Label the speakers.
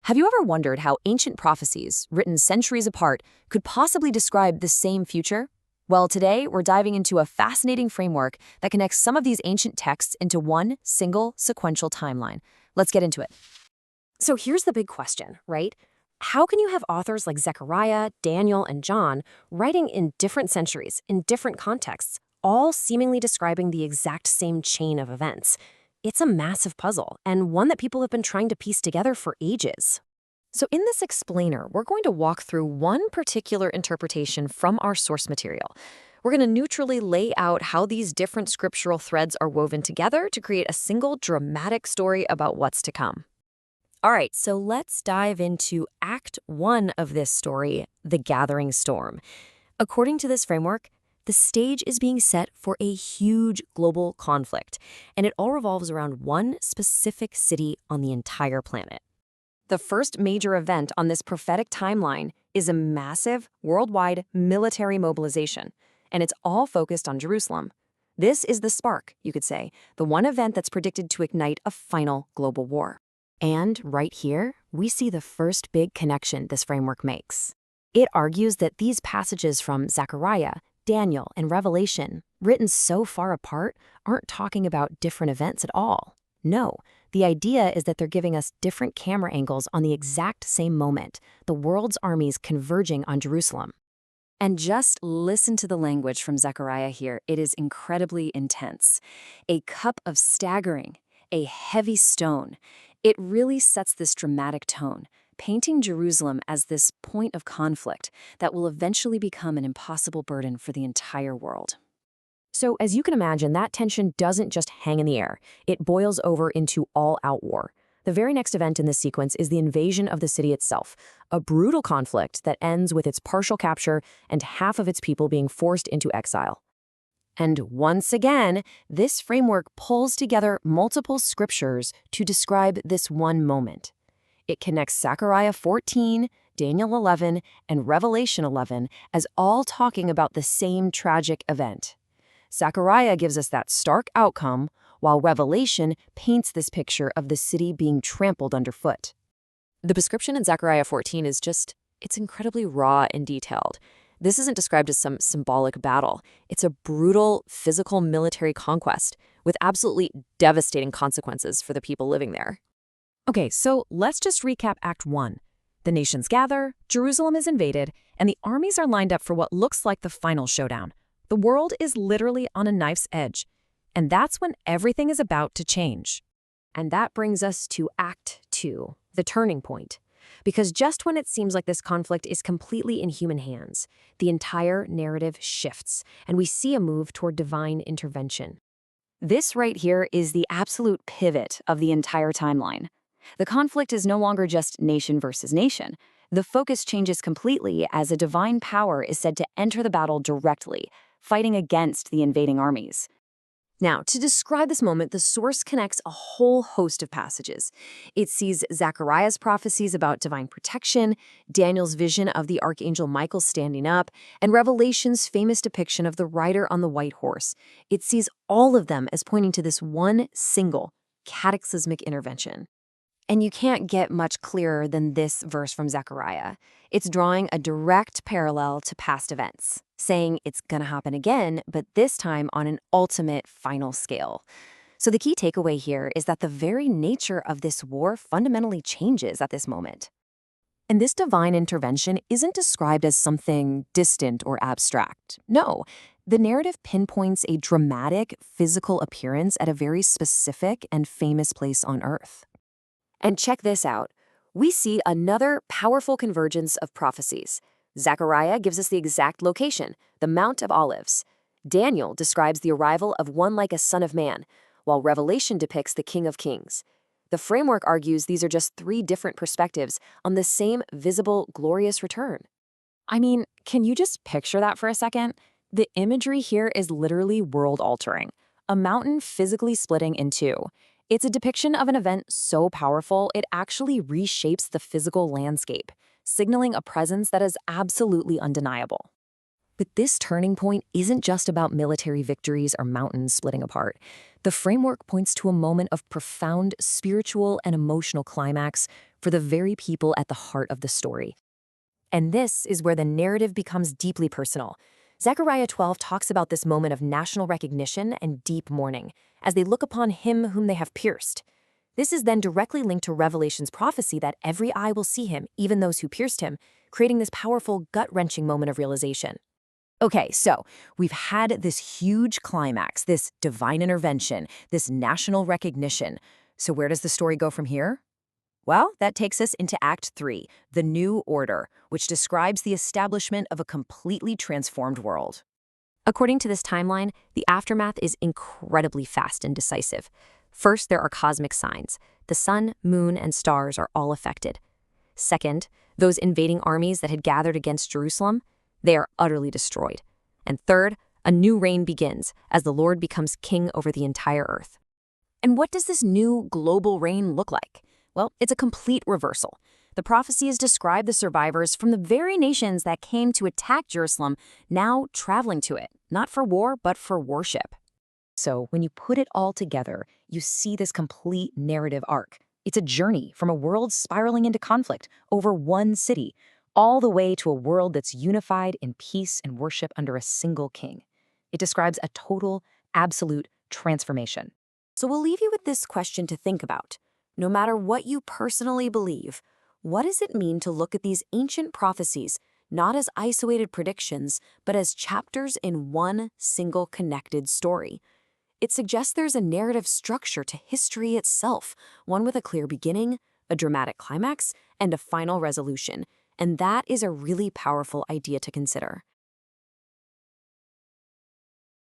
Speaker 1: Have you ever wondered how ancient prophecies, written centuries apart, could possibly describe the same future? Well, today we're diving into a fascinating framework that connects some of these ancient texts into one single sequential timeline. Let's get into it. So here's the big question, right? How can you have authors like Zechariah, Daniel, and John writing in different centuries, in different contexts, all seemingly describing the exact same chain of events? It's a massive puzzle, and one that people have been trying to piece together for ages. So in this explainer, we're going to walk through one particular interpretation from our source material. We're going to neutrally lay out how these different scriptural threads are woven together to create a single dramatic story about what's to come. All right, so let's dive into Act 1 of this story, The Gathering Storm. According to this framework, the stage is being set for a huge global conflict, and it all revolves around one specific city on the entire planet. The first major event on this prophetic timeline is a massive, worldwide military mobilization, and it's all focused on Jerusalem. This is the spark, you could say, the one event that's predicted to ignite a final global war. And right here, we see the first big connection this framework makes. It argues that these passages from Zechariah, Daniel, and Revelation, written so far apart, aren't talking about different events at all. No, the idea is that they're giving us different camera angles on the exact same moment, the world's armies converging on Jerusalem. And just listen to the language from Zechariah here. It is incredibly intense. A cup of staggering, a heavy stone. It really sets this dramatic tone, painting Jerusalem as this point of conflict that will eventually become an impossible burden for the entire world. So, as you can imagine, that tension doesn't just hang in the air. It boils over into all-out war. The very next event in this sequence is the invasion of the city itself, a brutal conflict that ends with its partial capture and half of its people being forced into exile. And once again, this framework pulls together multiple scriptures to describe this one moment. It connects Zechariah 14, Daniel 11, and Revelation 11 as all talking about the same tragic event. Zechariah gives us that stark outcome, while Revelation paints this picture of the city being trampled underfoot. The description in Zechariah 14 is it's incredibly raw and detailed. This isn't described as some symbolic battle. It's a brutal, physical military conquest with absolutely devastating consequences for the people living there. Okay, so let's just recap Act 1. The nations gather, Jerusalem is invaded, and the armies are lined up for what looks like the final showdown. The world is literally on a knife's edge, and that's when everything is about to change. And that brings us to Act 2, the turning point. Because just when it seems like this conflict is completely in human hands, the entire narrative shifts, and we see a move toward divine intervention. This right here is the absolute pivot of the entire timeline. The conflict is no longer just nation versus nation. The focus changes completely as a divine power is said to enter the battle directly, fighting against the invading armies. Now, to describe this moment, the source connects a whole host of passages. It sees Zechariah's prophecies about divine protection, Daniel's vision of the archangel Michael standing up, and Revelation's famous depiction of the rider on the white horse. It sees all of them as pointing to this one single cataclysmic intervention. And you can't get much clearer than this verse from Zechariah. It's drawing a direct parallel to past events, saying it's going to happen again, but this time on an ultimate final scale. So the key takeaway here is that the very nature of this war fundamentally changes at this moment. And this divine intervention isn't described as something distant or abstract. No, the narrative pinpoints a dramatic physical appearance at a very specific and famous place on Earth. And check this out. We see another powerful convergence of prophecies. Zechariah gives us the exact location, the Mount of Olives. Daniel describes the arrival of one like a son of man, while Revelation depicts the King of Kings. The framework argues these are just three different perspectives on the same visible, glorious return. I mean, can you just picture that for a second? The imagery here is literally world-altering. A mountain physically splitting in two. It's a depiction of an event so powerful, it actually reshapes the physical landscape, signaling a presence that is absolutely undeniable. But this turning point isn't just about military victories or mountains splitting apart. The framework points to a moment of profound spiritual and emotional climax for the very people at the heart of the story. And this is where the narrative becomes deeply personal. Zechariah 12 talks about this moment of national recognition and deep mourning as they look upon him whom they have pierced. This is then directly linked to Revelation's prophecy that every eye will see him, even those who pierced him, creating this powerful, gut-wrenching moment of realization. Okay, so we've had this huge climax, this divine intervention, this national recognition. So where does the story go from here? Well, that takes us into Act 3, the New Order, which describes the establishment of a completely transformed world. According to this timeline, the aftermath is incredibly fast and decisive. First, there are cosmic signs. The sun, moon, and stars are all affected. Second, those invading armies that had gathered against Jerusalem, they are utterly destroyed. And third, a new reign begins as the Lord becomes king over the entire earth. And what does this new global reign look like? Well, it's a complete reversal. The prophecies describe the survivors from the very nations that came to attack Jerusalem now traveling to it, not for war, but for worship. So when you put it all together, you see this complete narrative arc. It's a journey from a world spiraling into conflict over one city, all the way to a world that's unified in peace and worship under a single king. It describes a total, absolute transformation. So we'll leave you with this question to think about. No matter what you personally believe, what does it mean to look at these ancient prophecies not as isolated predictions, but as chapters in one single connected story? It suggests there's a narrative structure to history itself, one with a clear beginning, a dramatic climax, and a final resolution. And that is a really powerful idea to consider.